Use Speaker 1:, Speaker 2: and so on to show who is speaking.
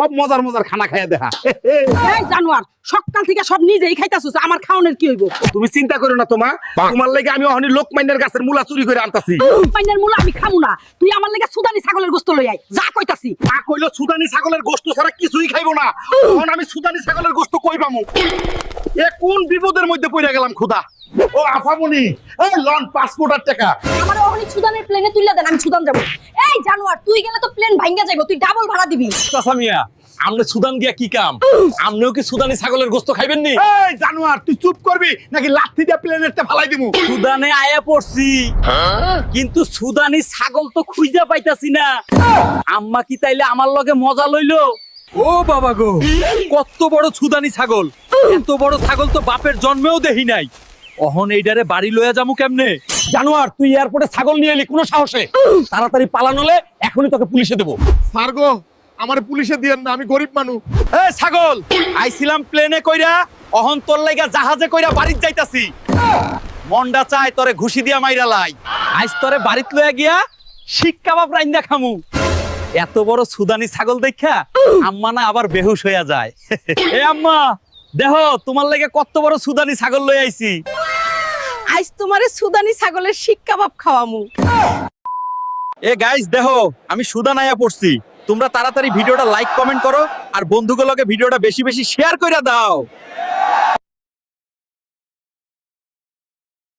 Speaker 1: সব মজার মজার খানা খাইয়া দেখা।
Speaker 2: এই জানোয়ার সকাল থেকে সব নিজেই খাইতাছস, আমার খাওনের কি হইব?
Speaker 1: তুমি চিন্তা করো না তোমা, তোমার লাগি আমি অহনি লোকমাইনের গাছের মূলা চুরি করে আনতাছি।
Speaker 2: পাইনের মূলা আমি খামু না, তুই আমার লাগি সুদানি ছাগলের গোশত লই আই, যা কইতাছি।
Speaker 1: তা কইলো সুদানি ছাগলের গোশত ছাড়া কিছুই খাইবো না। এখন আমি সুদানি ছাগলের গোশত কই পামু? এ কোন বিপদের মধ্যে পড়ে গেলাম খোদা। ও আফামনি, এই লন পাসপোর্টের টাকা।
Speaker 2: আমার ওখানে সুদানের প্লেনে তুইলা দেন, আমি সুদান যাব। এই জানোয়ার তুই গেলে তো প্লেন ভাঙ্গা যাইবো, তুই ডাবল ভাড়া দিবি।
Speaker 3: চাচা মিয়া, আমনে সুদান গিয়া কি কাম? আমনেও কি সুদানি ছাগলের গোশত খাইবেন নি?
Speaker 1: এই জানোয়ার তুই চুপ করবি নাকি লাঠি দিয়ে প্লেনেরটা ফালাই দিমু?
Speaker 3: সুদানে আয়া পড়ছি, কিন্তু সুদানি ছাগল তো খুঁজা পাইতাছি না। আম্মা কি তাইলে আমার লগে মজা লইলো? ও বাবা গো, কত বড় সুদানি ছাগল! এত বড় ছাগল তো বাপের জন্মেও দেখি নাই। অহন এইডারে বাড়ি লইয়া যামু কেমনে?
Speaker 1: জানোয়ার তুই এয়ারপোর্টে ছাগল নিয়ে এলি কোন সাহসে? তাড়াতাড়ি পালান হলে এখনই তোকে পুলিশে দেবো।
Speaker 4: স্যার গো, আমার পুলিশে দিয়েন না, আমি গরিব মানুষ।
Speaker 3: এ ছাগল, আইছিলাম প্লেনে কইরা, অহন তোর লাইগা জাহাজে কইরা বাড়িত যাইতাছি। মন্ডা চায় তোরে ঘুষি দিয়া মাইরা লাই, আজ তোরে বাড়িত লইয়া গিয়া শিক কাবাব রাইন্দা খামু। এত বড় সুদানি ছাগল দেখা আম্মা না আবার বেহুশ হইয়া যায়। এ আম্মা দেখো, তোমার লাগে কত বড় সুদানি ছাগল লই আইছি।
Speaker 2: আজ তোমারে সুদানি ছাগলের শিক কাবাব খাওয়ামু।
Speaker 3: এ গাইস দেখো, আমি সুদান আয়া পড়ছি। তোমরা তাড়াতাড়ি ভিডিওটা লাইক কমেন্ট করো আর বন্ধুগুলোকে ভিডিওটা বেশি বেশি শেয়ার কইরা দাও।